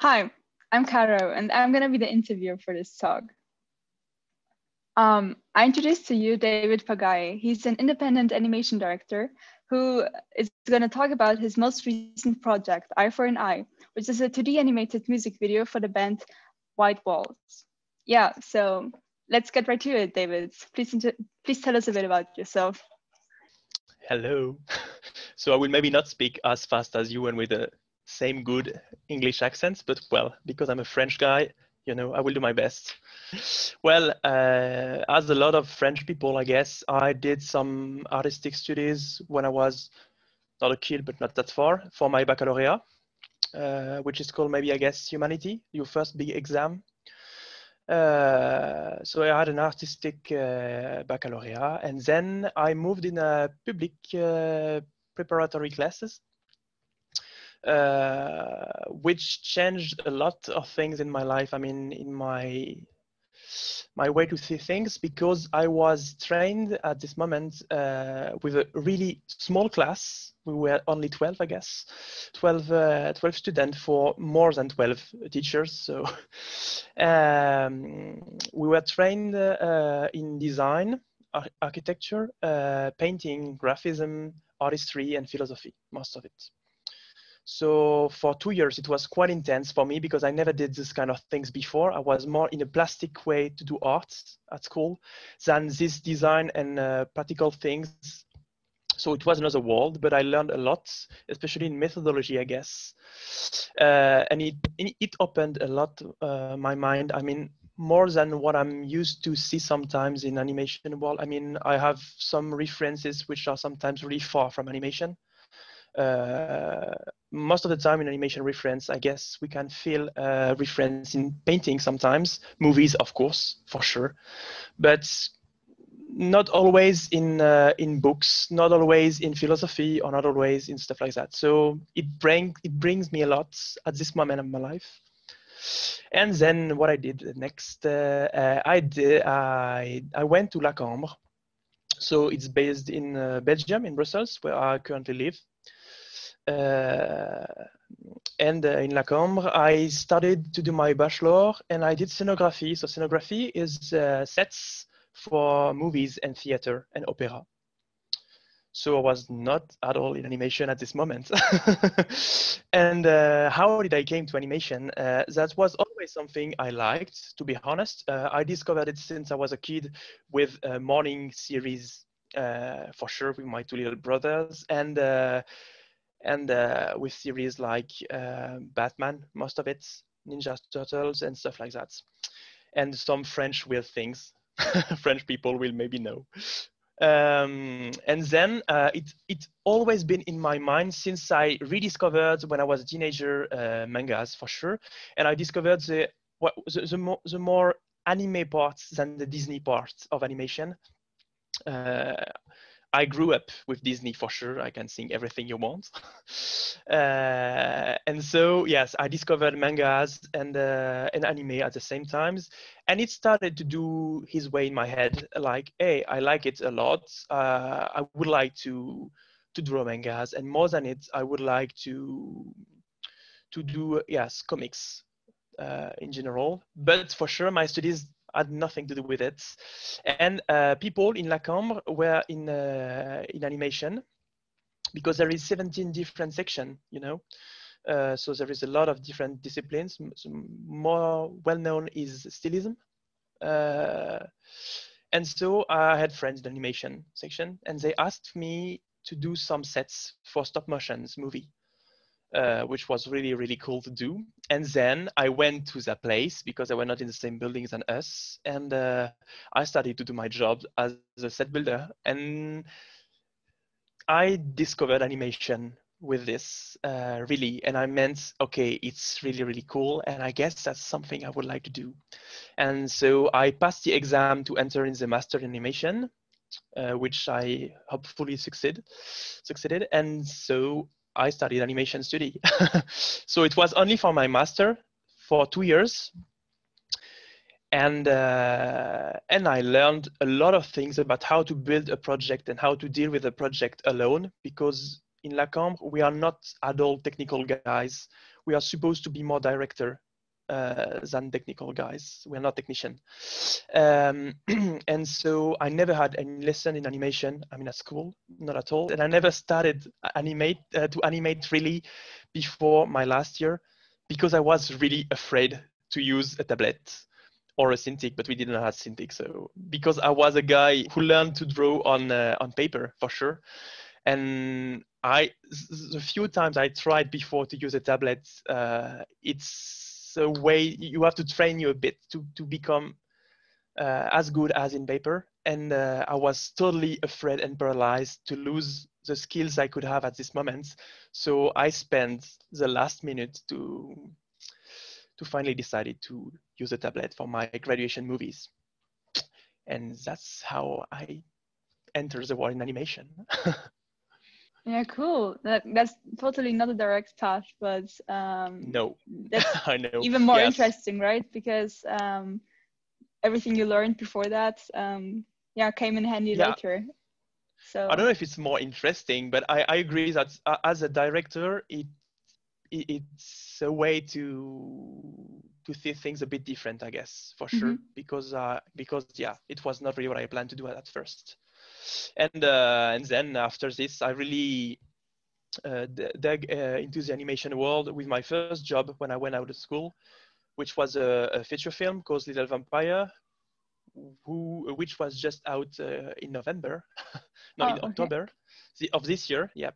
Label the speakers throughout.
Speaker 1: Hi, I'm Caro, and I'm going to be the interviewer for this talk. I introduced to you David Pagaille. He's an independent animation director who is going to talk about his most recent project, Eye for an Eye, which is a 2D animated music video for the band White Walls. Yeah, so let's get right to it, David. Please tell us a bit about yourself.
Speaker 2: Hello. So I will maybe not speak as fast as you and with the same good English accents, but well, because I'm a French guy, you know, I will do my best. Well, as a lot of French people, I guess, I did some artistic studies when I was not a kid, but not that far, for my baccalaureate, which is called maybe, I guess, Humanity, your first big exam. So I had an artistic baccalaureate, and then I moved in a public preparatory classes, which changed a lot of things in my life. I mean, in my way to see things, because I was trained at this moment with a really small class. We were only 12, I guess, 12 students for more than 12 teachers. So we were trained in design, architecture, painting, graphism, artistry, and philosophy, most of it. So for 2 years, it was quite intense for me because I never did this kind of things before. I was more in a plastic way to do art at school than this design and practical things. So it was another world, but I learned a lot, especially in methodology, I guess. And it opened a lot my mind. I mean, more than what I'm used to see sometimes in animation world. I mean, I have some references which are sometimes really far from animation. Most of the time in animation reference, I guess we can feel reference in painting sometimes, movies, of course, for sure, but not always in books, not always in philosophy, or not always in stuff like that. So it brings me a lot at this moment of my life. And then what I did next, I went to La Cambre. So it's based in Belgium, in Brussels, where I currently live. And in La Cambre, I started to do my bachelor, and I did scenography. So scenography is sets for movies and theater and opera. So I was not at all in animation at this moment. And how did I came to animation? That was always something I liked, to be honest. I discovered it since I was a kid with morning series, for sure, with my two little brothers, and with series like Batman, most of it, Ninja Turtles, and stuff like that, and some French weird things. French people will maybe know. And then it's always been in my mind since I rediscovered when I was a teenager mangas, for sure, and I discovered the more anime parts than the Disney parts of animation. I grew up with Disney, for sure. I can sing everything you want. And so, yes, I discovered mangas and anime at the same times. And it started to do his way in my head. Like, hey, I like it a lot. I would like to draw mangas. And more than it, I would like to do, yes, comics in general. But for sure, my studies had nothing to do with it. And people in La Cambre were in animation, because there is 17 different sections, you know. So there is a lot of different disciplines. More well-known is stylism. And so I had friends in the animation section, and they asked me to do some sets for stop motions movie. Which was really, really cool to do. And then I went to that place because they were not in the same building than us. And I started to do my job as a set builder. And I discovered animation with this, really. And I meant, okay, it's really, really cool. And I guess that's something I would like to do. And so I passed the exam to enter in the master in animation, which I hopefully succeeded. And so I studied animation study. So it was only for my master for 2 years. And I learned a lot of things about how to build a project and how to deal with a project alone, because in La Cambre, we are not at all technical guys. we are supposed to be more director than technical guys. We're not technician. And so I never had any lesson in animation. I mean, at school, not at all. And I never started to animate really before my last year because I was really afraid to use a tablet or a Cintiq, but we didn't have Cintiq. So because I was a guy who learned to draw on paper for sure. And the few times I tried before to use a tablet, it's a way you have to train you a bit to become as good as in paper. And I was totally afraid and paralyzed to lose the skills I could have at this moment. So I spent the last minute to finally decided to use a tablet for my graduation movies. And that's how I entered the world in animation.
Speaker 1: Yeah, cool. That's totally not a direct path, but
Speaker 2: No,
Speaker 1: that's
Speaker 2: I know.
Speaker 1: even more
Speaker 2: Yes.
Speaker 1: interesting, right? Because everything you learned before that, yeah, came in handy
Speaker 2: Yeah.
Speaker 1: later. So
Speaker 2: I don't know if it's more interesting, but I agree that as a director, it's a way to see things a bit different, I guess, for sure. Because yeah, it was not really what I planned to do at first. And then after this, I really dug into the animation world with my first job when I went out of school, which was a feature film called Little Vampire, which was just out in November, no, in
Speaker 1: okay.
Speaker 2: October of this year. Yep.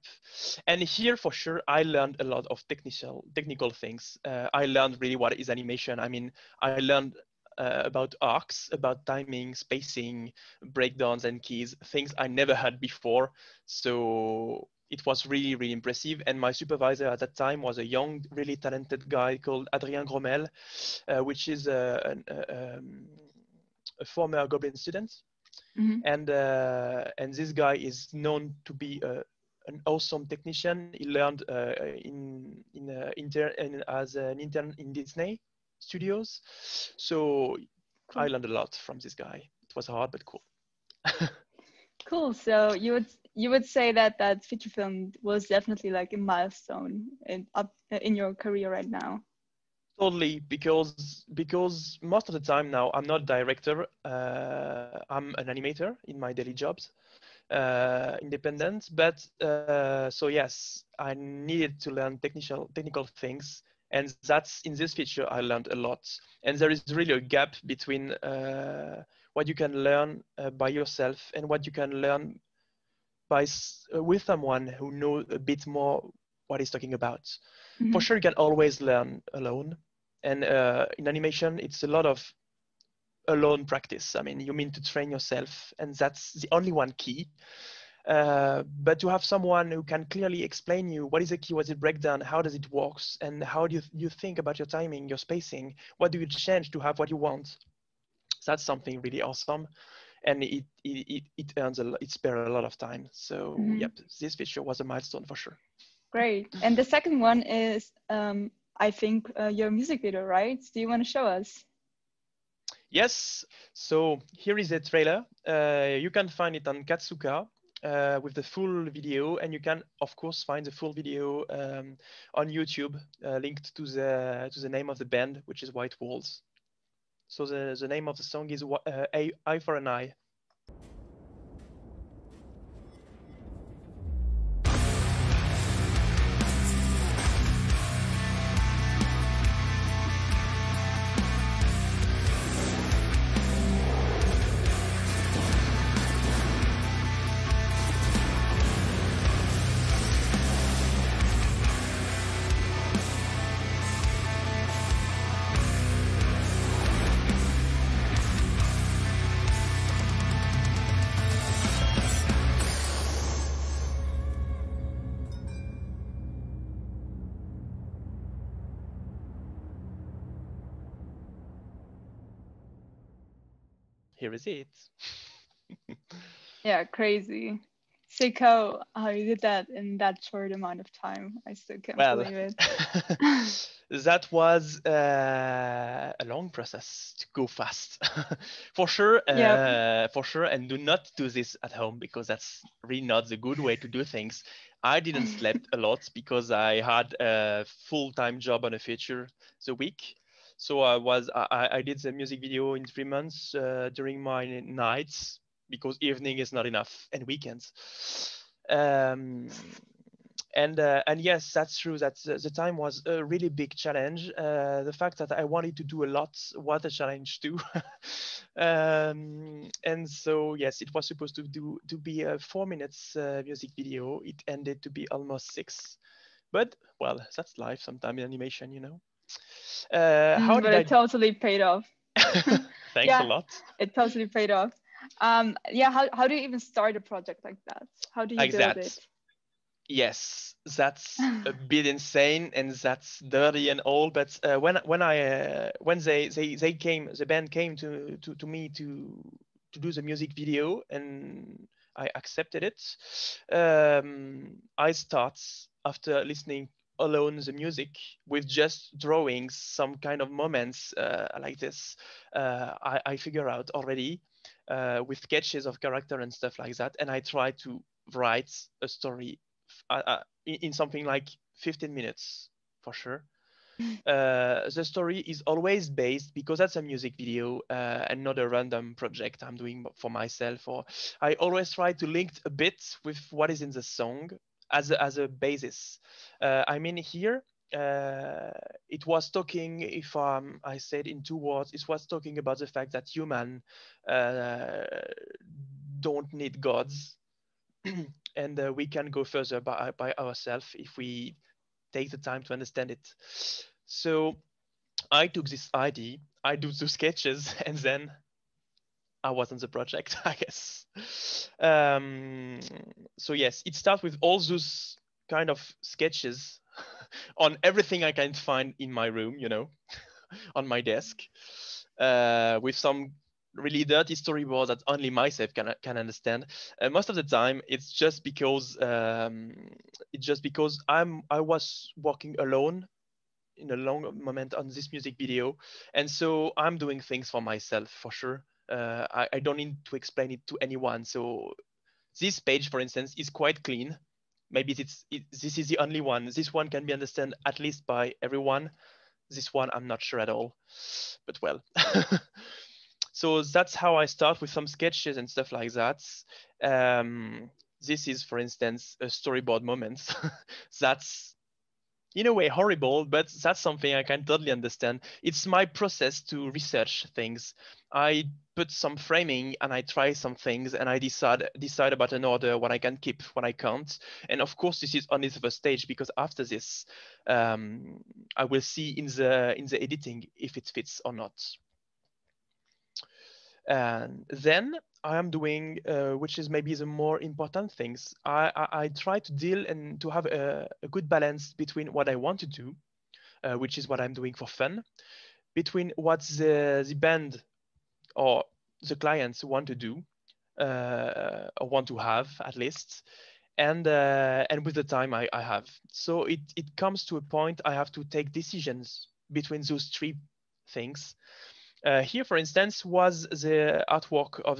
Speaker 2: And here, for sure, I learned a lot of technical things. I learned really what is animation. I mean, I learned about arcs, about timing, spacing, breakdowns, and keys, things I never had before. So it was really, really impressive. And my supervisor at that time was a young, really talented guy called Adrien Gromel, which is a former Goblin student. And this guy is known to be an awesome technician. He learned as an intern in Disney Studios. So
Speaker 1: Cool.
Speaker 2: I learned a lot from this guy. It was hard, but cool.
Speaker 1: Cool. So you would say that feature film was definitely like a milestone in your career right now.
Speaker 2: Totally, because most of the time now I'm not director. I'm an animator in my daily jobs, independent. But so yes, I needed to learn technical things, and that's in this feature I learned a lot. And there is really a gap between what you can learn by yourself and what you can learn with someone who knows a bit more what he's talking about. For sure, you can always learn alone. And in animation, it's a lot of alone practice. I mean, you mean to train yourself, and that's the only one key. But to have someone who can clearly explain you what is a key, what is a breakdown, how does it works, and how do you think about your timing, your spacing, what do you change to have what you want? That's something really awesome, and it earns it spares a lot of time. So yep, this feature was a milestone for sure.
Speaker 1: Great. And the second one is, I think, your music video, right? Do you want to show us?
Speaker 2: Yes. So here is a trailer. You can find it on Katsuka with the full video, and you can, of course, find the full video on YouTube, linked to the name of the band, which is White Walls. So the name of the song is Eye for an Eye. Here is it.
Speaker 1: Yeah, crazy. Sick how you did that in that short amount of time. I still can't believe it.
Speaker 2: That was a long process to go fast, for sure. For sure, and do not do this at home because that's really not the good way to do things. I didn't sleep a lot because I had a full-time job on a feature the week. So I did the music video in 3 months during my nights because evening is not enough and weekends. Um, and yes, that's true. That the time was a really big challenge. The fact that I wanted to do a lot was a challenge too. And so yes, it was supposed to be a 4 minutes music video. It ended to be almost 6. But well, that's life. Sometimes in animation, you know. How
Speaker 1: But
Speaker 2: did
Speaker 1: it
Speaker 2: I?
Speaker 1: totally paid off.
Speaker 2: Thanks a
Speaker 1: Yeah,
Speaker 2: lot.
Speaker 1: it totally paid off. Yeah, how do you even start a project like that? How do you
Speaker 2: Like
Speaker 1: build it?
Speaker 2: that. Yes, that's a bit insane and that's dirty and all. But when they came, the band came to me to do the music video and I accepted it. I start after listening alone the music with just drawings, some kind of moments like this. I figure out already with sketches of character and stuff like that, and I try to write a story in something like 15 minutes for sure. The story is always based because that's a music video and not a random project I'm doing for myself. Or I always try to link a bit with what is in the song as a basis. I mean here. It was talking, if I said in 2 words, it was talking about the fact that human uh, don't need gods and we can go further by ourselves if we take the time to understand it. So I took this idea, I do the sketches, and then I was on the project, I guess. Um, so yes, it starts with all those kind of sketches on everything I can find in my room, you know, on my desk, with some really dirty storyboard that only myself can understand. Most of the time, it's just because I was working alone in a long moment on this music video, and so I'm doing things for myself for sure. I don't need to explain it to anyone. So this page, for instance, is quite clean. Maybe this is the only one. This one can be understood at least by everyone. This one, I'm not sure at all, but well. So that's how I start with some sketches and stuff like that. This is, for instance, a storyboard moment. That's in a way horrible, but that's something I can totally understand. It's my process to research things. I put some framing and I try some things and I decide about an order, what I can keep, what I can't. And of course, this is only the first stage because after this, I will see in the editing if it fits or not. And then I am doing, which is maybe the more important things. I try to deal and to have a good balance between what I want to do, which is what I'm doing for fun, between what the band or the clients want to do, or want to have at least, and with the time I have. So it comes to a point I have to take decisions between those three things. Here, for instance, was the artwork of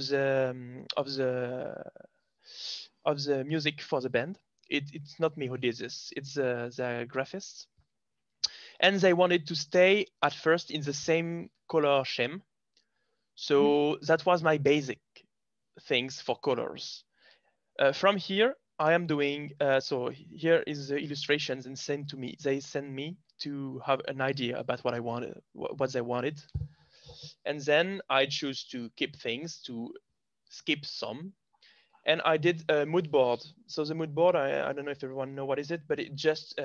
Speaker 2: the music for the band. It's not me who did this; it's the graphists, and they wanted to stay at first in the same color scheme. So that was my basic things for colors. From here, I am doing. So here is the illustrations and send to me. They send me to have an idea about what I wanted, what they wanted. And then I choose to keep things, to skip some. And I did a mood board. So the mood board, I don't know if everyone know what is it, but it just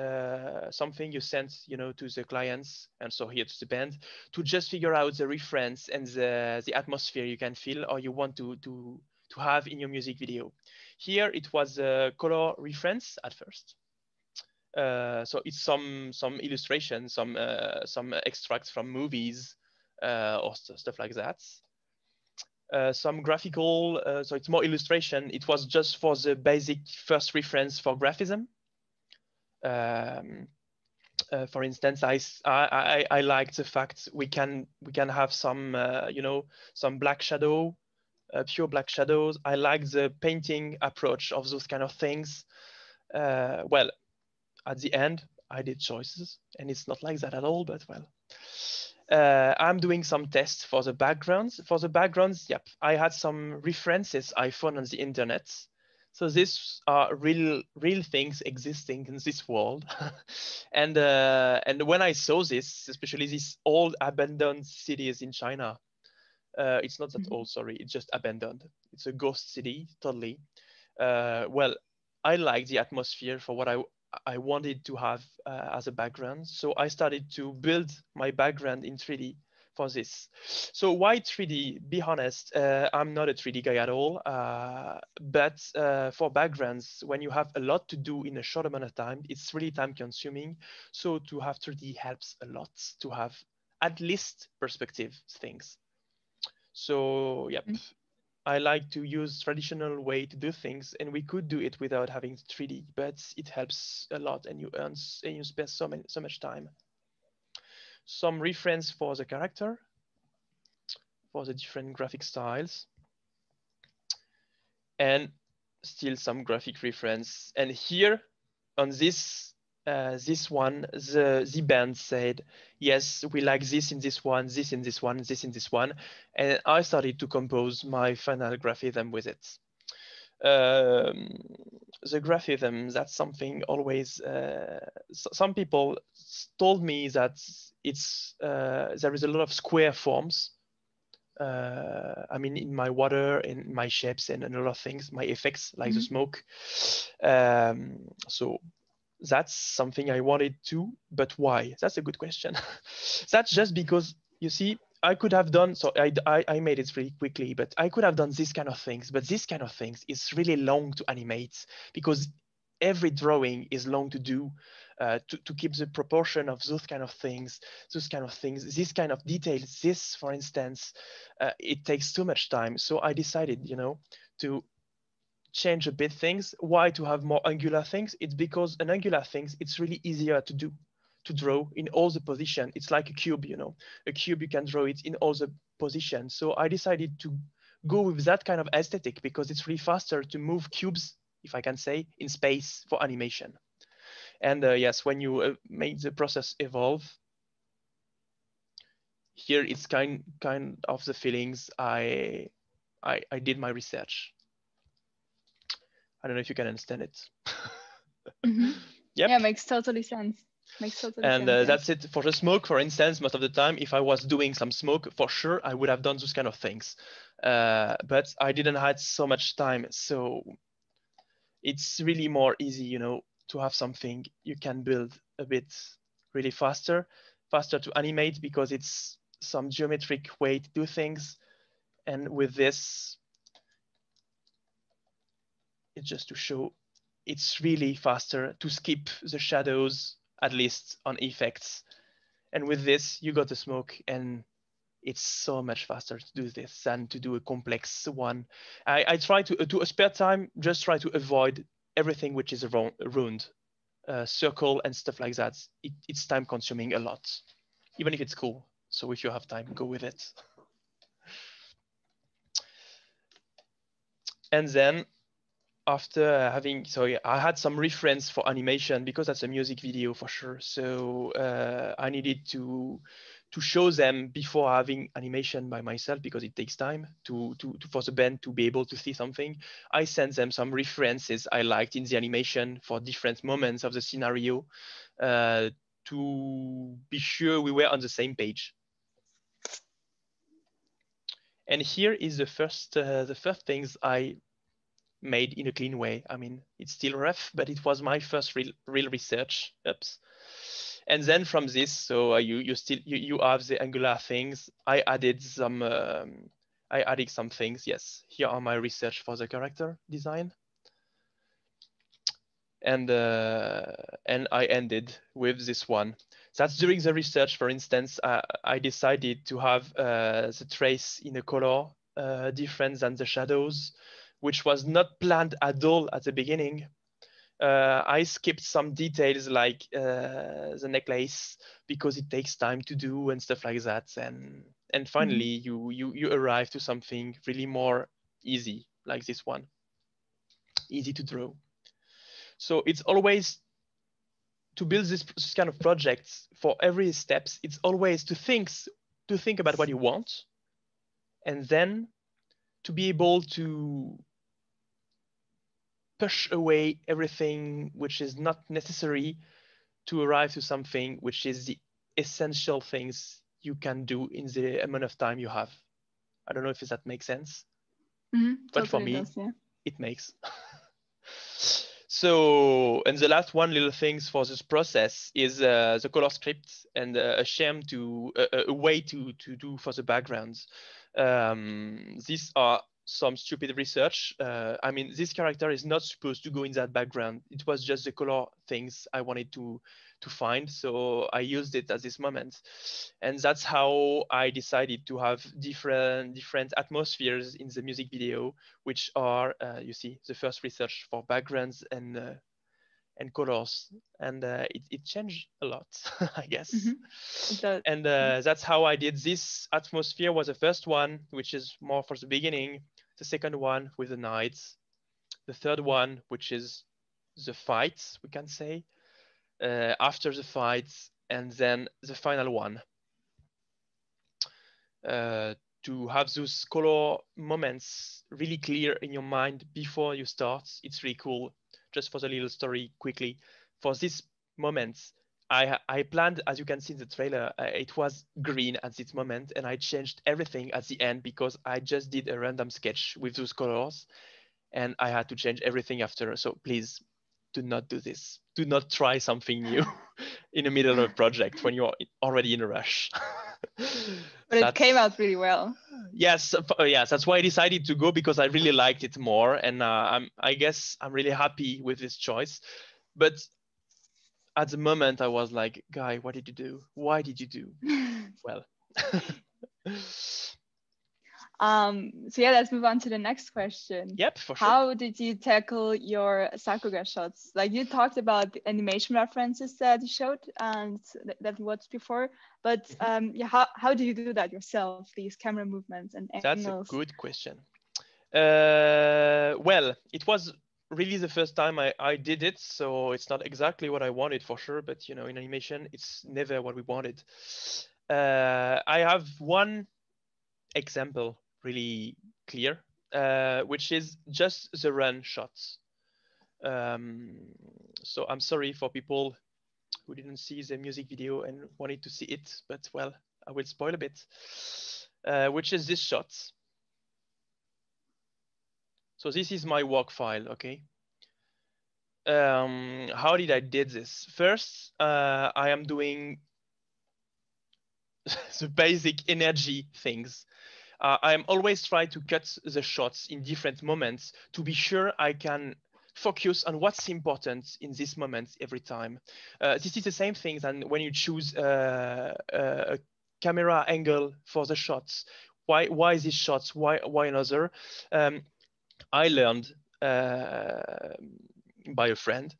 Speaker 2: something you send, you know, to the clients and so here to the band to just figure out the reference and the atmosphere you can feel or you want to have in your music video. Here it was a color reference at first. So it's some illustrations, some extracts from movies or stuff like that. Some graphical, so it's more illustration. It was just for the basic first reference for graphism. For instance, I like the fact we can have some you know, some black shadow, pure black shadows. I like the painting approach of those kind of things. Well, at the end, I did choices, and it's not like that at all, but well. I'm doing some tests for the backgrounds. For the backgrounds, yep, I had some references I found on the internet. So these are real things existing in this world. And when I saw this, especially these old abandoned cities in China, it's not that old, sorry, it's just abandoned. It's a ghost city, totally. Well, I like the atmosphere for what I wanted to have as a background. So I started to build my background in 3D for this. So why 3D? Be honest, I'm not a 3D guy at all. But for backgrounds, when you have a lot to do in a short amount of time, it's really time consuming. So to have 3D helps a lot to have at least perspective things. So yep, I like to use traditional way to do things, and we could do it without having 3D, but it helps a lot, and you earn and you spend so much time. Some reference for the character, for the different graphic styles, and still some graphic reference. And here on this one, the band said, yes, we like this in this one, this in this one, this in this one. And I started to compose my final graphism with it. The graphism, that's something always, some people told me that it's, there is a lot of square forms. I mean, in my water, in my shapes, and a lot of things, my effects, like the smoke. So that's something I wanted to, but why? That's a good question. That's just because, you see, I could have done, so I made it really quickly, but I could have done this kind of things, but this kind of things is really long to animate because every drawing is long to do, to keep the proportion of those kind of things, this kind of details. This, for instance, it takes too much time. So I decided, to change a bit things. Why to have more angular things? It's because an angular things, it's really easier to do, to draw in all the position. It's like a cube, a cube, you can draw it in all the positions. So I decided to go with that kind of aesthetic because it's really faster to move cubes, if I can say, in space for animation. And yes, when you make the process evolve, here it's kind of the feelings I did my research. I don't know if you can understand it.
Speaker 1: Yep. Yeah, makes totally sense. Makes totally
Speaker 2: and
Speaker 1: sense.
Speaker 2: That's it for the smoke, for instance. Most of the time, if I was doing some smoke, for sure, I would have done those kind of things. But I didn't have so much time. So it's really more easy, to have something you can build a bit really faster to animate because it's some geometric way to do things. And with this, it's just to show it's really faster to skip the shadows, at least on effects. And with this, you got the smoke, and it's so much faster to do this than to do a complex one. I try to a spare time, just try to avoid everything which is ruined, circle and stuff like that. It's time consuming a lot, even if it's cool. So if you have time, go with it. And then after having, I had some reference for animation because that's a music video for sure. So I needed to show them before having animation by myself because it takes time for the band to be able to see something. I sent them some references I liked in the animation for different moments of the scenario to be sure we were on the same page. And here is the first things I made in a clean way. I mean, it's still rough, but it was my first real research. Oops. And then from this, so you have the angular things. I added some things. Yes, here are my research for the character design. And I ended with this one. That's during the research. For instance, I decided to have the trace in a color different than the shadows, which was not planned at all at the beginning. I skipped some details like the necklace because it takes time to do and stuff like that. And finally, you arrive to something really more easy like this one, easy to draw. So it's always to build this kind of projects for every steps. It's always to think about what you want, and then to be able to push away everything which is not necessary to arrive to something which is the essential things you can do in the amount of time you have. I don't know if that makes sense, but for
Speaker 1: Totally
Speaker 2: me,
Speaker 1: does, yeah.
Speaker 2: it makes. So, and the last one little things for this process is the color script and a way to do for the backgrounds. These are some stupid research. I mean, this character is not supposed to go in that background. It was just the color things I wanted to find. So I used it at this moment. And that's how I decided to have different atmospheres in the music video, which are, you see, the first research for backgrounds and colors, and it changed a lot, I guess. And that's how I did this. Atmosphere was the first one, which is more for the beginning. The second one with the nights. The third one, which is the fights, we can say, after the fights, and then the final one. To have those color moments really clear in your mind before you start, it's really cool. Just for the little story quickly, for this moment, I planned, as you can see in the trailer, it was green at this moment, and I changed everything at the end because I just did a random sketch with those colors, and I had to change everything after. So please do not do this. Do not try something new in the middle of a project when you're already in a rush.
Speaker 1: But it came out really well.
Speaker 2: Yes, yes, that's why I decided to go, because I really liked it more, and I guess I'm really happy with this choice. But at the moment, I was like, "Guy, what did you do? Why did you do?" Well.
Speaker 1: So yeah, let's move on to the next question.
Speaker 2: Yep, for sure.
Speaker 1: How did you tackle your Sakura shots? Like, you talked about the animation references that you showed and that you watched before, but yeah, how do you do that yourself? These camera movements and angles.
Speaker 2: That's a good question. Well, it was really the first time I did it, so it's not exactly what I wanted for sure. But you know, in animation, it's never what we wanted. I have one example really clear, which is just the run shots. So I'm sorry for people who didn't see the music video and wanted to see it, but well, I will spoil a bit, which is this shot. So this is my work file, okay? How did I did this? First, I am doing the basic energy things. I'm always trying to cut the shots in different moments to be sure I can focus on what's important in this moment every time. This is the same thing than when you choose a camera angle for the shots. Why these shots? Why another? I learned by a friend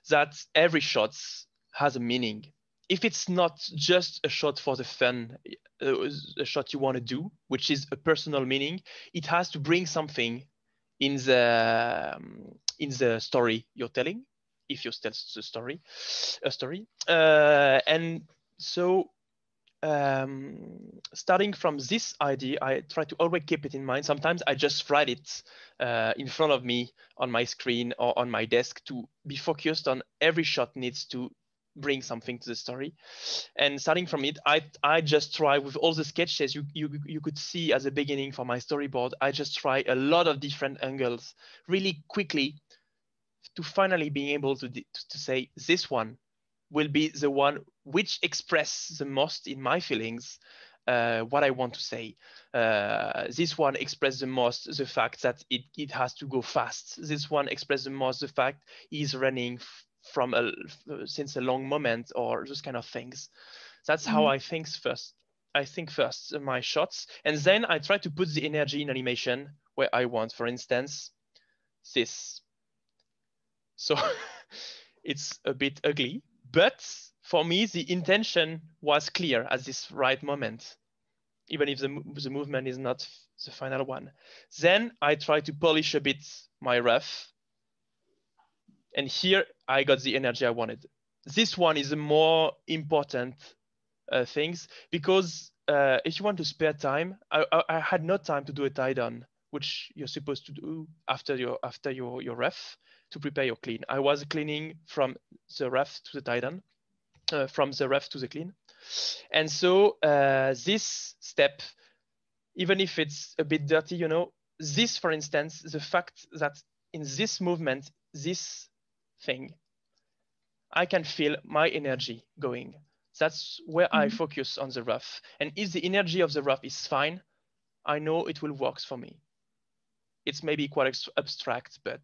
Speaker 2: that every shot has a meaning. If it's not just a shot for the fun, a shot you want to do, which is a personal meaning, it has to bring something in the story you're telling, if you tell the story, a story. And so starting from this idea, I try to always keep it in mind. Sometimes I just write it in front of me on my screen or on my desk to be focused on every shot needs to bring something to the story. And starting from it, I just try with all the sketches you could see at the beginning for my storyboard. I just try a lot of different angles really quickly to finally being able to say this one will be the one which express the most in my feelings what I want to say. This one express the most the fact that it has to go fast. This one express the most the fact he's running from since a long moment, or those kind of things. That's how I think first. I think first my shots, and then I try to put the energy in animation where I want. For instance, this. So it's a bit ugly, but for me, the intention was clear at this right moment, even if the movement is not the final one. Then I try to polish a bit my rough, And here I got the energy I wanted. This one is a more important things, because if you want to spare time, I had no time to do a tie down, which you're supposed to do after your ref to prepare your clean. I was cleaning from the ref to the tie down, from the ref to the clean. And so this step, even if it's a bit dirty, you know, this, for instance, the fact that in this movement, this thing, I can feel my energy going. That's where I focus on the rough. And if the energy of the rough is fine, I know it will work for me. It's maybe quite abstract, but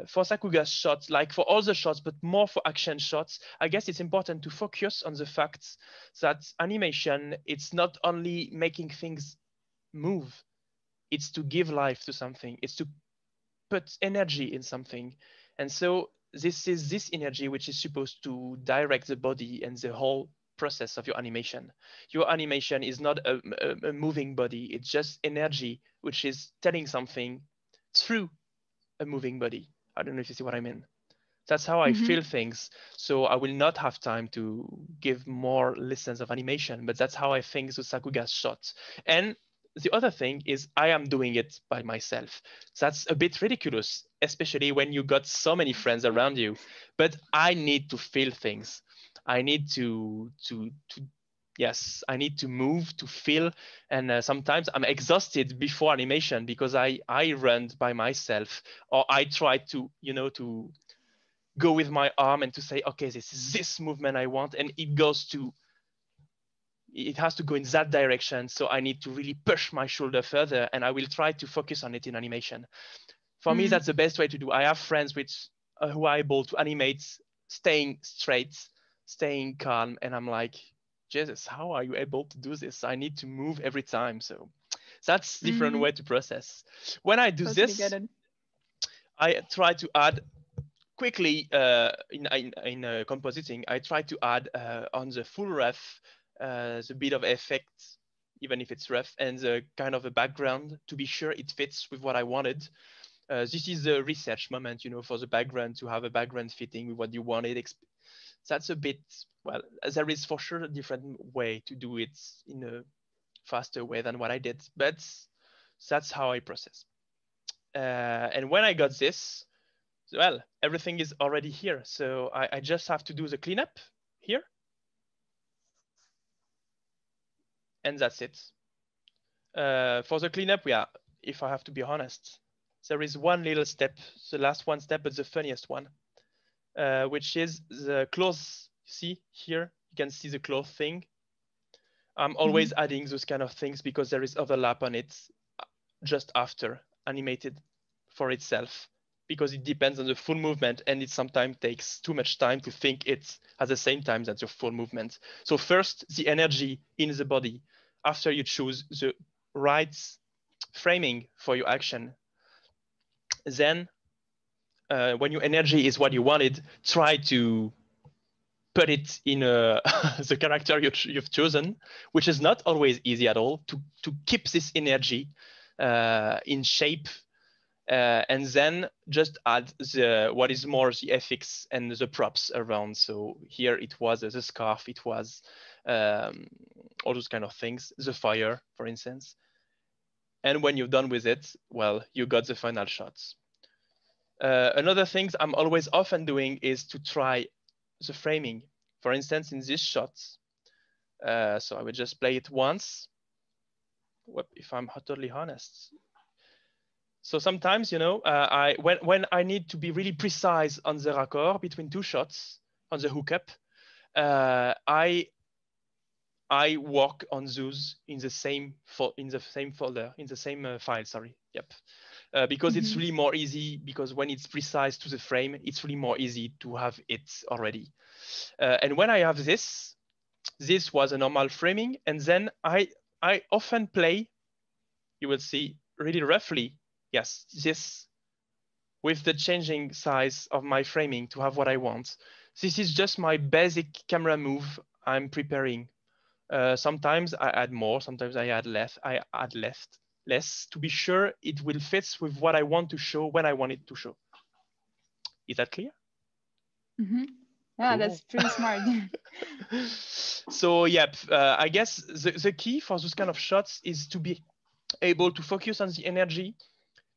Speaker 2: for Sakura's shots, like for all the shots, but more for action shots, I guess it's important to focus on the fact that animation, it's not only making things move, it's to give life to something, it's to put energy in something. And so this is this energy which is supposed to direct the body and the whole process of your animation. Your animation is not a moving body, it's just energy which is telling something through a moving body. I don't know if you see what I mean. That's how I feel things. So I will not have time to give more lessons of animation, but that's how I think the Sakura's shot. And the other thing is I am doing it by myself. That's a bit ridiculous, especially when you got so many friends around you. But I need to feel things. I need to yes, I need to move, to feel. And sometimes I'm exhausted before animation because I run by myself, or I try to, you know, to go with my arm and to say, okay, this is this movement I want. And it has to go in that direction. So I need to really push my shoulder further, and I will try to focus on it in animation. For me, that's the best way to do. I have friends who are able to animate staying straight, staying calm. And I'm like, Jesus, how are you able to do this? I need to move every time. So that's different way to process. When I do this, I try to add quickly in compositing. I try to add on the full ref the bit of effect, even if it's rough, and the kind of a background to be sure it fits with what I wanted. This is the research moment, you know, for the background, to have a background fitting with what you wanted. That's a bit, well, there is for sure a different way to do it in a faster way than what I did, but that's how I process. And when I got this, well, everything is already here. So I just have to do the cleanup here. And that's it. For the cleanup, yeah, if I have to be honest, there is one little step, the last one step, but the funniest one, which is the clothes. See here, you can see the cloth thing. I'm always adding those kind of things because there is overlap on it just after animated for itself, because it depends on the full movement, and it sometimes takes too much time to think it at the same time as your full movement. So first, the energy in the body, after you choose the right framing for your action. Then when your energy is what you wanted, try to put it in the character you've chosen, which is not always easy at all, to keep this energy in shape, and then just add what is more the effects and the props around. So here it was the scarf, it was all those kind of things, the fire, for instance. And when you're done with it, well, you got the final shots. Another thing I'm always often doing is to try the framing. For instance, in this shot, so I will just play it once, if I'm totally honest. So sometimes, you know, when I need to be really precise on the raccord between two shots on the hookup, I work on those in the same folder, in the same file. Sorry, yep. Because it's really more easy, because when it's precise to the frame, it's really more easy to have it already. And when I have this was a normal framing, and then I often play, you will see really roughly, yes, this with the changing size of my framing to have what I want. This is just my basic camera move I'm preparing. Sometimes I add more, sometimes I add less. Less to be sure it will fit with what I want to show when I want it to show. Is that clear?
Speaker 1: Mm-hmm. Yeah,
Speaker 2: Cool.
Speaker 1: that's pretty smart.
Speaker 2: So yeah, I guess the key for those kind of shots is to be able to focus on the energy,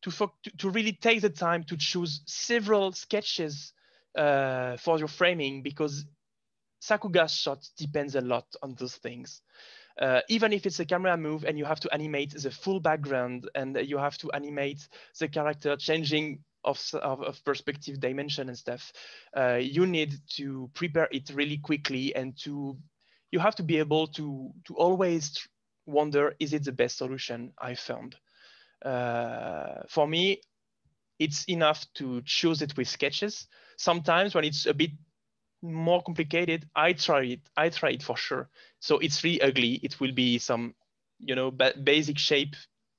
Speaker 2: to really take the time to choose several sketches for your framing, because Sakuga's shot depends a lot on those things. Even if it's a camera move and you have to animate the full background and you have to animate the character changing of perspective, dimension and stuff, you need to prepare it really quickly, and you have to be able to always wonder, is it the best solution I found? For me, it's enough to choose it with sketches. Sometimes when it's a bit more complicated, I try it for sure. So it's really ugly. It will be some, basic shape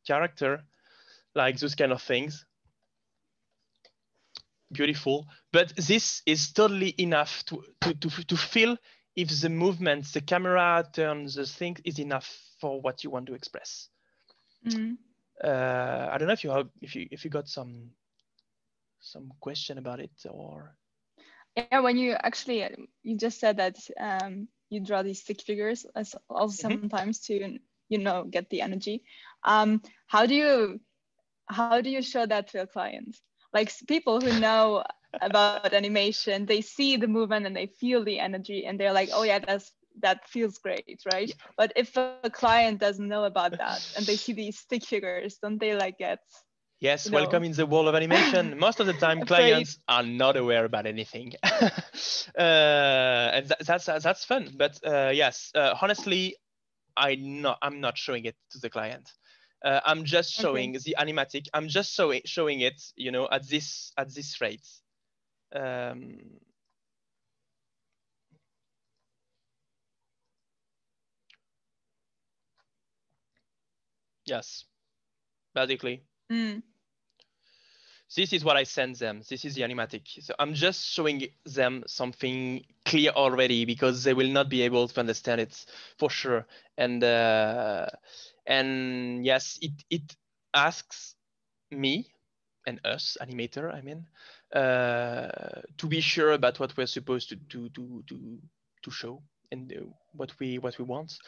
Speaker 2: character, like those kind of things. Beautiful. But this is totally enough to feel if the movements, the camera turns, the thing is enough for what you want to express.
Speaker 1: Mm.
Speaker 2: I don't know if you got some question about it, or.
Speaker 1: Yeah, when you actually, you just said that you draw these stick figures as also sometimes to, get the energy. How do you show that to a client? Like people who know about animation, they see the movement and they feel the energy and they're like, oh yeah, that feels great, right? Yeah. But if a client doesn't know about that and they see these stick figures, don't they like get...
Speaker 2: Yes, welcome in the world of animation. Most of the time, clients are not aware about anything, and that's fun. But yes, honestly, I'm not showing it to the client. I'm just showing the animatic. I'm just showing it, at this rate. Yes, basically.
Speaker 1: Mm.
Speaker 2: This is what I send them. This is the animatic. So I'm just showing them something clear already, because they will not be able to understand it for sure. And yes, it asks me and us, animator, I mean, to be sure about what we're supposed to show and what we want.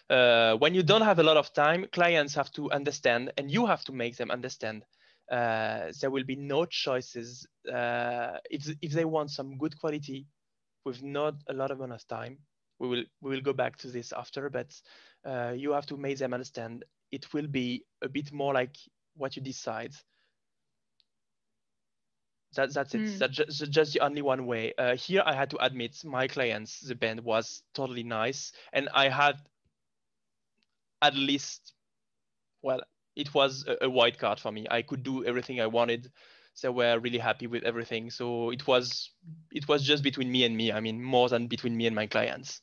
Speaker 2: When you don't have a lot of time, clients have to understand, and you have to make them understand. There will be no choices if they want some good quality with not a lot of amount of time. We will go back to this after, but you have to make them understand. It will be a bit more like what you decide. That's it. That's just the only one way. Here I had to admit, my clients, the band was totally nice, and I had at least, well, it was a white card for me. I could do everything I wanted. They were really happy with everything. So it was just between me and me. I mean, more than between me and my clients,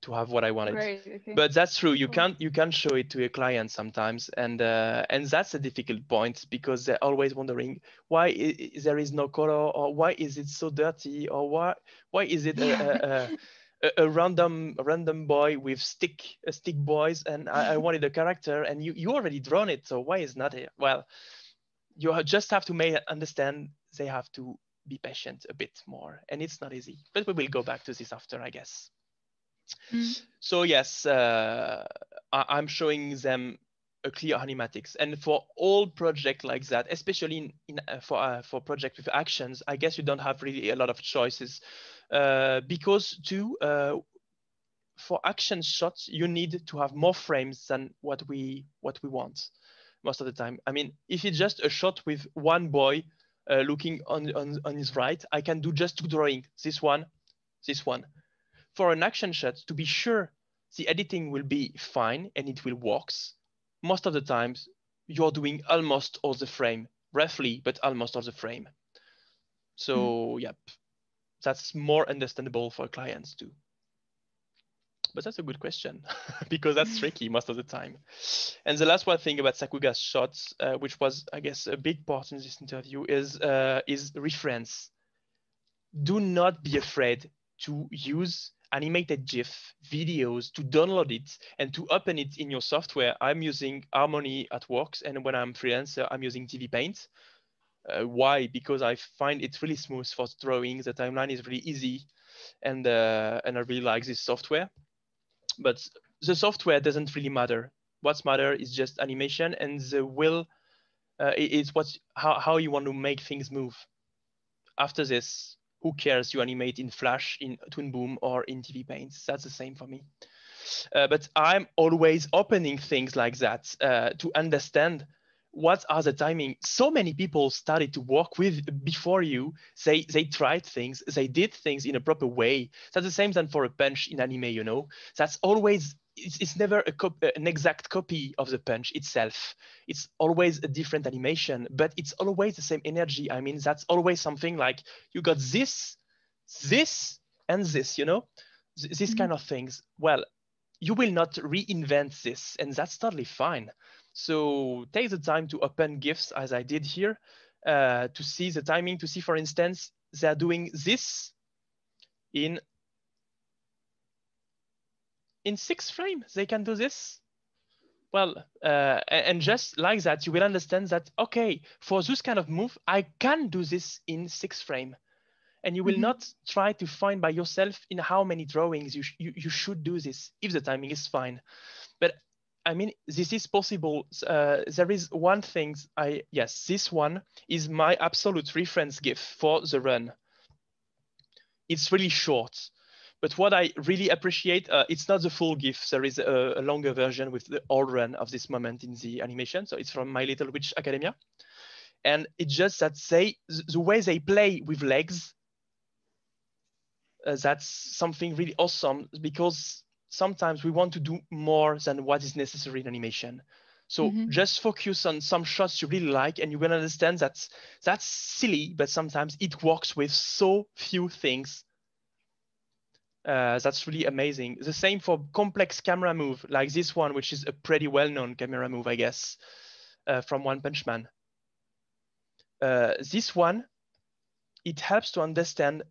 Speaker 2: to have what I wanted.
Speaker 1: Great, okay.
Speaker 2: But that's true. You can't show it to a client sometimes, and that's a difficult point, because they're always wondering why there is no color, or why is it so dirty, or why is it a random boy with stick boys, and I wanted a character, and you already drawn it, so why is not here? Well, you just have to make understand. They have to be patient a bit more, and it's not easy. But we will go back to this after, I guess. So yes, I'm showing them a clear animatics, and for all project like that, especially for project with actions, I guess you don't have really a lot of choices, because for action shots you need to have more frames than what we want most of the time. I mean, if it's just a shot with one boy looking on his right, I can do just two drawings, this one. For an action shot, to be sure the editing will be fine and it will works, most of the times you're doing almost all the frame, roughly, but almost all the frame. So yep, that's more understandable for clients too. But that's a good question, because that's tricky most of the time. And the last one thing about Sakuga's shots, which was, I guess, a big part in this interview, is reference. Do not be afraid to use animated GIF videos, to download it and to open it in your software. I'm using Harmony at Works, and when I'm freelancer, I'm using TV Paint. Why? Because I find it really smooth for drawing. The timeline is really easy, and I really like this software. But the software doesn't really matter. What's matter is just animation, and the will is how you want to make things move. After this, who cares? You animate in Flash, in Toon Boom, or in TV Paint. That's the same for me. But I'm always opening things like that to understand what are the timing. So many people started to work with before you. They tried things, they did things in a proper way. That's the same than for a punch in anime, you know. That's always, it's never an exact copy of the punch itself. It's always a different animation, but it's always the same energy. I mean, that's always something like you got this, and this, you know, this kind of things. Well, you will not reinvent this, and that's totally fine. So take the time to open GIFs as I did here, to see the timing, to see, for instance, they're doing this in 6 frames. They can do this. Well, and just like that, you will understand that, okay, for this kind of move, I can do this in 6 frames. And you will not try to find by yourself in how many drawings you should do this, if the timing is fine. But I mean, this is possible. There is one thing, yes, this one is my absolute reference GIF for the run. It's really short. But what I really appreciate, it's not the full GIF. There is a longer version with the whole run of this moment in the animation. So it's from My Little Witch Academia. And it's just that the way they play with legs, that's something really awesome, because sometimes we want to do more than what is necessary in animation. So just focus on some shots you really like, and you will understand that that's silly, but sometimes it works with so few things. That's really amazing. The same for complex camera move, like this one, which is a pretty well-known camera move, I guess, from One Punch Man. This one, it helps to understand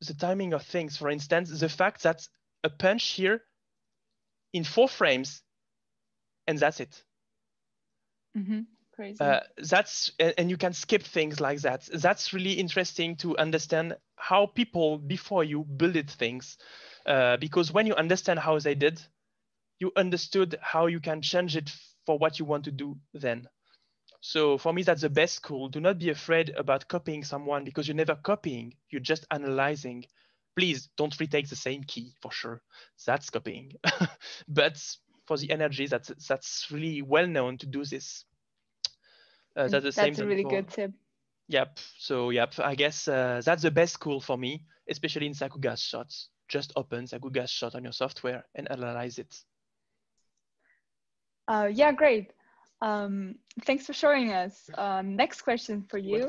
Speaker 2: the timing of things. For instance, the fact that a punch here in 4 frames, and that's it.
Speaker 1: Crazy.
Speaker 2: And you can skip things like that. That's really interesting to understand how people before you built things, because when you understand how they did, you understood how you can change it for what you want to do then. So for me, that's the best school. Do not be afraid about copying someone, because you're never copying, you're just analyzing. Please don't retake the same key, for sure. That's copying. But for the energy, that's really well known to do this. That's the same.
Speaker 1: That's a really good tip.
Speaker 2: Yep. So yep, I guess that's the best school for me, especially in Sakuga's shots. Just open Sakuga's shot on your software and analyze it.
Speaker 1: Yeah, great. Thanks for showing us. Next question for you.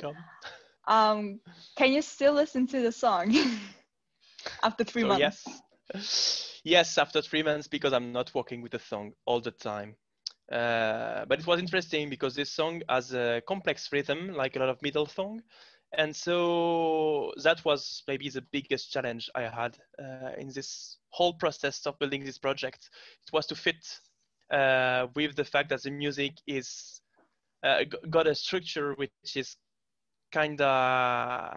Speaker 2: Welcome.
Speaker 1: Can you still listen to the song after 3 months?
Speaker 2: Yes, after 3 months, because I'm not working with the song all the time. But it was interesting because this song has a complex rhythm, like a lot of metal song. And so that was maybe the biggest challenge I had in this whole process of building this project. It was to fit with the fact that the music is got a structure which is kind of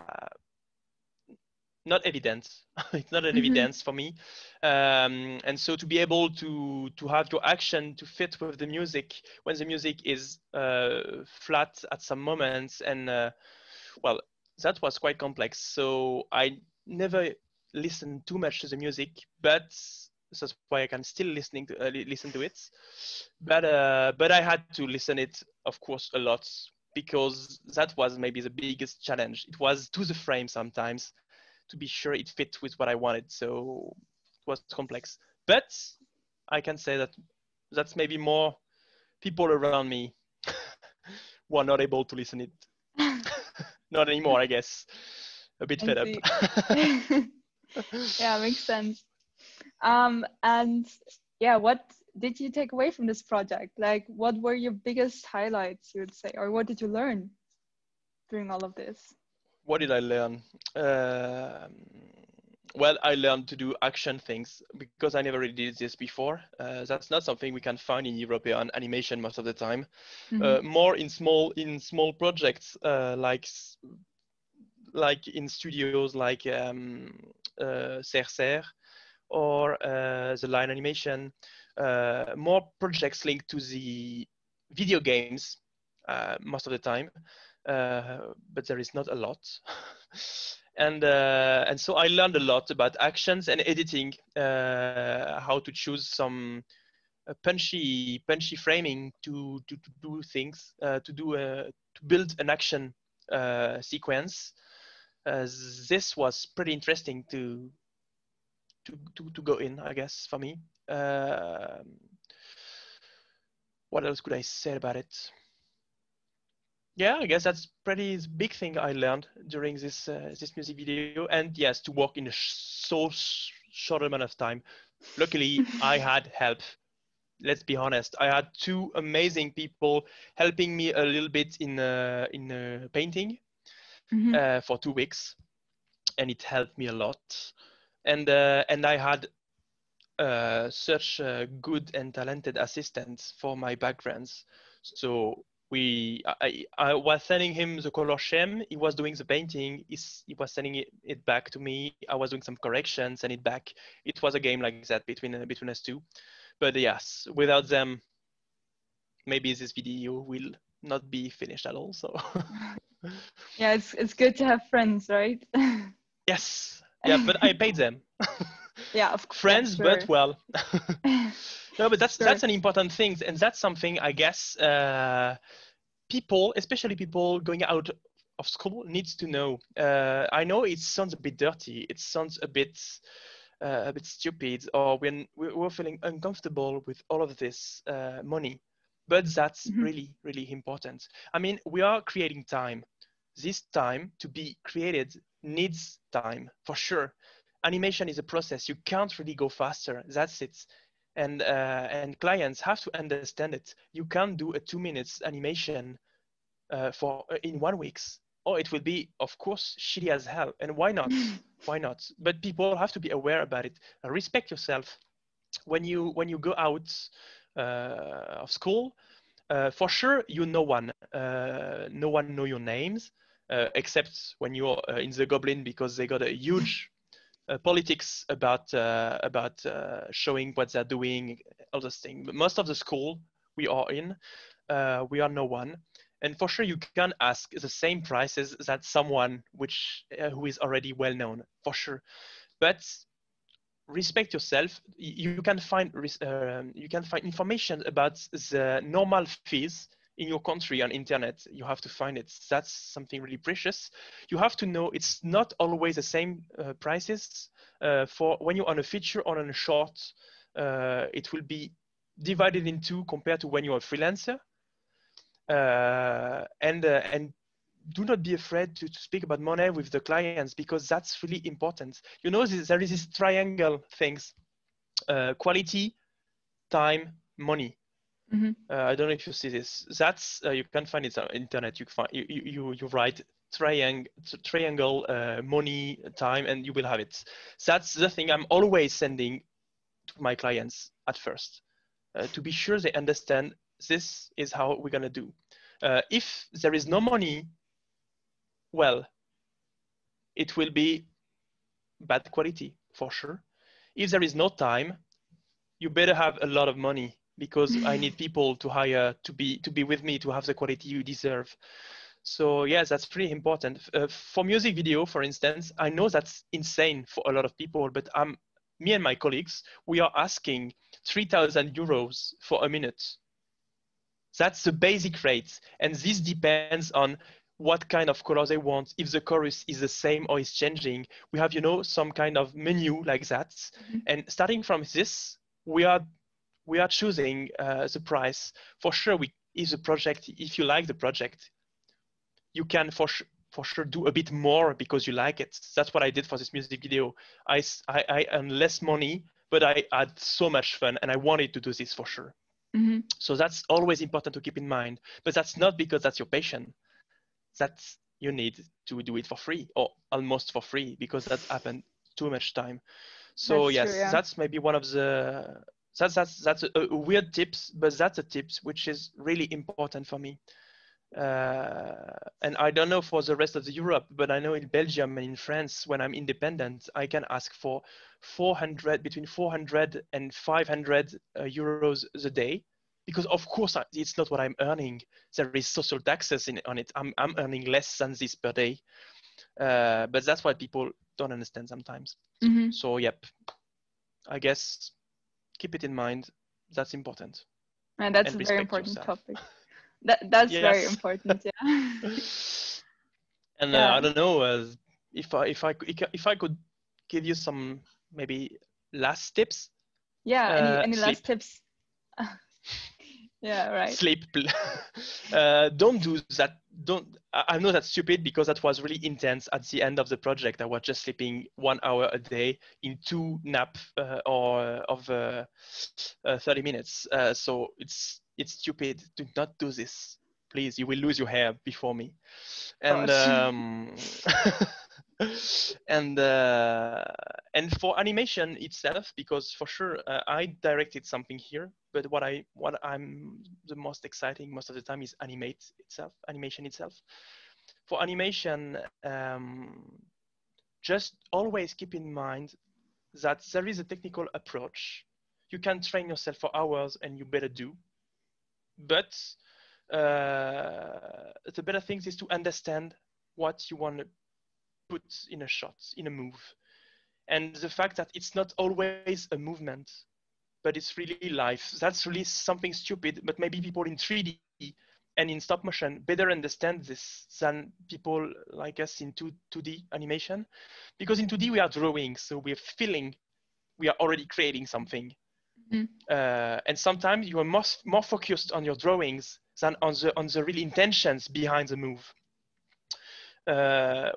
Speaker 2: not evident. It's not an evidence for me. And so to be able to have your action to fit with the music when the music is flat at some moments, and well, that was quite complex. So I never listened too much to the music, but that's why I can still listen to it. But I had to listen it, of course, a lot, because that was maybe the biggest challenge. It was to the frame sometimes, to be sure it fit with what I wanted. So it was complex. But I can say that that's maybe more people around me who are not able to listen it. Not anymore, I guess. A bit fed up.
Speaker 1: Yeah, makes sense. And yeah, what did you take away from this project? Like, what were your biggest highlights, you would say, or what did you learn during all of this?
Speaker 2: What did I learn? well, I learned to do action things because I never really did this before. That's not something we can find in European animation most of the time. More in small projects, like in studios like Cercer or the line animation. More projects linked to the video games most of the time, but there is not a lot. And so I learned a lot about actions and editing, how to choose some punchy framing to do things, to build an action sequence. This was pretty interesting to go in, I guess, for me. What else could I say about it? Yeah, I guess that's pretty big thing I learned during this this music video. And yes, to work in a so short amount of time. Luckily, I had help. Let's be honest. I had two amazing people helping me a little bit in painting for 2 weeks, and it helped me a lot. And I had such good and talented assistants for my backgrounds. So I was sending him the color scheme. He was doing the painting. He was sending it back to me. I was doing some corrections, send it back. It was a game like that between us two. But yes, without them, maybe this video will not be finished at all. So
Speaker 1: yeah, it's good to have friends, right?
Speaker 2: yes, yeah, but I paid them.
Speaker 1: Yeah, of course.
Speaker 2: Friends,
Speaker 1: Yeah, sure.
Speaker 2: but well. No, but
Speaker 1: Sure.
Speaker 2: that's an important thing, and that's something I guess people, especially people going out of school, needs to know. I know it sounds a bit dirty. It sounds a bit stupid, or when we're feeling uncomfortable with all of this money, but that's really important. I mean, we are creating time. This time to be created needs time for sure. Animation is a process. You can't really go faster. That's it. And clients have to understand it. You can't do a 2 minutes animation in 1 week, or it will be, of course, shitty as hell. And why not? Why not? But people have to be aware about it. Respect yourself. When you go out of school, for sure you know one. No one know your names, except when you're in the Goblin, because they got a huge politics about showing what they're doing, all those things. But most of the school we are in, we are no one. And for sure, you can ask the same prices that someone who is already well known, for sure. But respect yourself. You can find information about the normal fees in your country on internet. You have to find it. That's something really precious. You have to know it's not always the same prices for when you're on a feature or on a short. It will be divided in two compared to when you're a freelancer. And do not be afraid to speak about money with the clients, because that's really important. You know, there is this triangle things: quality, time, money. I don't know if you see this. That's you can find it on internet. You write triangle, money, time, and you will have it. That's the thing I'm always sending to my clients at first, to be sure they understand this is how we're gonna do. If there is no money, well, it will be bad quality for sure. If there is no time, you better have a lot of money, because I need people to hire to be with me, to have the quality you deserve. So yes, that's pretty important. For music video, for instance, I know that's insane for a lot of people, but me and my colleagues, we are asking 3,000 euros for a minute. That's the basic rate. And this depends on what kind of color they want, if the chorus is the same or is changing. We have, some kind of menu like that. And starting from this, we are choosing the price. For sure, if you like the project, you can for sure do a bit more because you like it. That's what I did for this music video. I earned less money, but I had so much fun, and I wanted to do this for sure. So that's always important to keep in mind. But that's not because that's your passion. That's you need to do it for free, or almost for free, because that's happened too much time. So
Speaker 1: That's
Speaker 2: yes,
Speaker 1: true, yeah.
Speaker 2: that's maybe one of the that's a weird tips, but that's a tips which is really important for me. And I don't know for the rest of the Europe, but I know in Belgium and in France, when I'm independent, I can ask for 400 between 400 and 500 euros a day, because of course it's not what I'm earning. There is social taxes on it. I'm earning less than this per day, but that's what people don't understand sometimes.
Speaker 1: Mm-hmm.
Speaker 2: So yep, I guess keep it in mind. That's important.
Speaker 1: And that's a very
Speaker 2: Respect
Speaker 1: important
Speaker 2: yourself.
Speaker 1: topic. That's very
Speaker 2: Yes.
Speaker 1: important, yeah.
Speaker 2: And
Speaker 1: Yeah.
Speaker 2: I don't know if I could give you some maybe last tips.
Speaker 1: Yeah, any last
Speaker 2: Sleep,
Speaker 1: tips? Yeah, right.
Speaker 2: sleep. Don't do that. Don't. I know that's stupid because that was really intense at the end of the project. I was just sleeping 1 hour a day in 2 nap of 30 minutes. So it's stupid. Do not do this, please. You will lose your hair before me. And
Speaker 1: Gosh.
Speaker 2: and for animation itself, because for sure I directed something here, but what I'm the most exciting most of the time is animation itself. For animation, just always keep in mind that there is a technical approach. You can train yourself for hours, and you better do, but the better thing is to understand what you want to put in a shot, in a move. And the fact that it's not always a movement, but it's really life. That's really something stupid, but maybe people in 3D and in stop motion better understand this than people like us in 2D animation. Because in 2D we are drawing, so we're feeling we are already creating something.
Speaker 1: Mm-hmm.
Speaker 2: And sometimes you are more focused on your drawings than on the real intentions behind the move.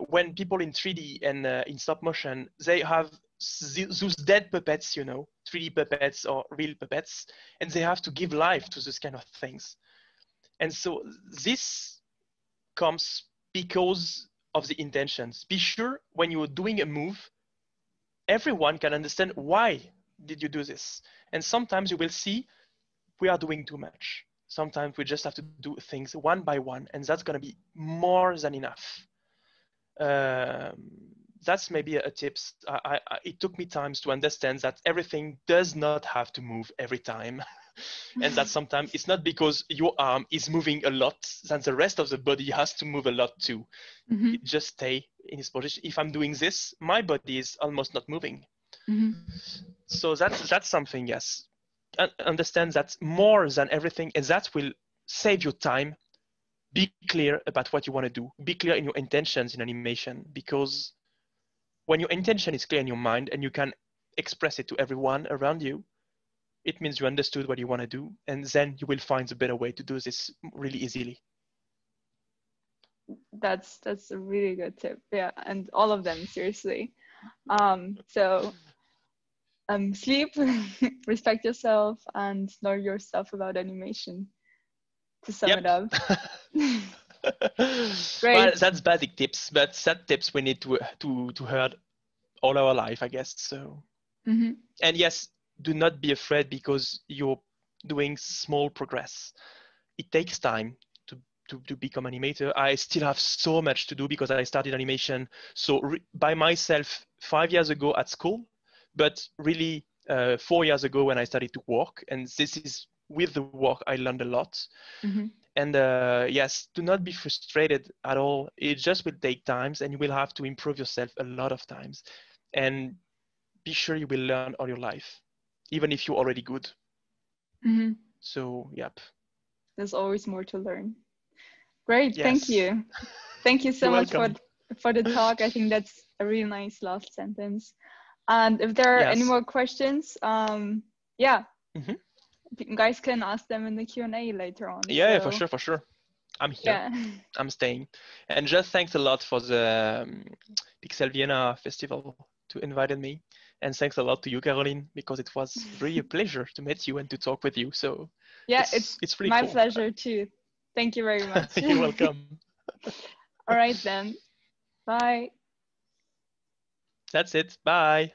Speaker 2: When people in 3D and in stop motion, they have those dead puppets, 3D puppets or real puppets, and they have to give life to those kind of things. And so this comes because of the intentions. Be sure when you're doing a move, everyone can understand why did you do this. And sometimes you will see we are doing too much. Sometimes we just have to do things one by one, and that's going to be more than enough. That's maybe a tips. It took me times to understand that everything does not have to move every time. And that sometimes it's not because your arm is moving a lot, then the rest of the body has to move a lot too.
Speaker 1: Mm-hmm.
Speaker 2: It just stay in its position. If I'm doing this, my body is almost not moving.
Speaker 1: Mm-hmm.
Speaker 2: So that's something, yes. Understand that more than everything, and that will save you time. Be clear about what you want to do. Be clear in your intentions in animation, because when your intention is clear in your mind and you can express it to everyone around you, it means you understood what you want to do, and then you will find a better way to do this really easily.
Speaker 1: That's a really good tip. Yeah, and all of them, seriously. So sleep, respect yourself, and know your stuff about animation. To sum it up. Great.
Speaker 2: Well, that's basic tips, but that tips we need to heard all our life, I guess. So,
Speaker 1: mm-hmm.
Speaker 2: And yes, do not be afraid because you're doing small progress. It takes time to become animator. I still have so much to do because I started animation by myself 5 years ago at school, but really 4 years ago when I started to work. And this is with the work I learned a lot.
Speaker 1: Mm-hmm.
Speaker 2: And yes, do not be frustrated at all. It just will take times, and you will have to improve yourself a lot of times. And be sure you will learn all your life, even if you're already good.
Speaker 1: Mm-hmm.
Speaker 2: So, yep.
Speaker 1: There's always more to learn. Great,
Speaker 2: Yes.
Speaker 1: thank you. Thank you so much
Speaker 2: welcome.
Speaker 1: for the talk. I think that's a really nice last sentence. And if there are any more questions, yeah,
Speaker 2: mm-hmm.
Speaker 1: you guys can ask them in the Q&A later on.
Speaker 2: Yeah,
Speaker 1: so.
Speaker 2: for sure. I'm here.
Speaker 1: Yeah.
Speaker 2: I'm staying. And just thanks a lot for the PIXELvienna festival to inviting me. And thanks a lot to you, Caroline, because it was really a pleasure to meet you and to talk with you. So
Speaker 1: yeah,
Speaker 2: it's really
Speaker 1: my
Speaker 2: cool.
Speaker 1: pleasure too. Thank you very much.
Speaker 2: You're welcome.
Speaker 1: All right then. Bye.
Speaker 2: That's it. Bye.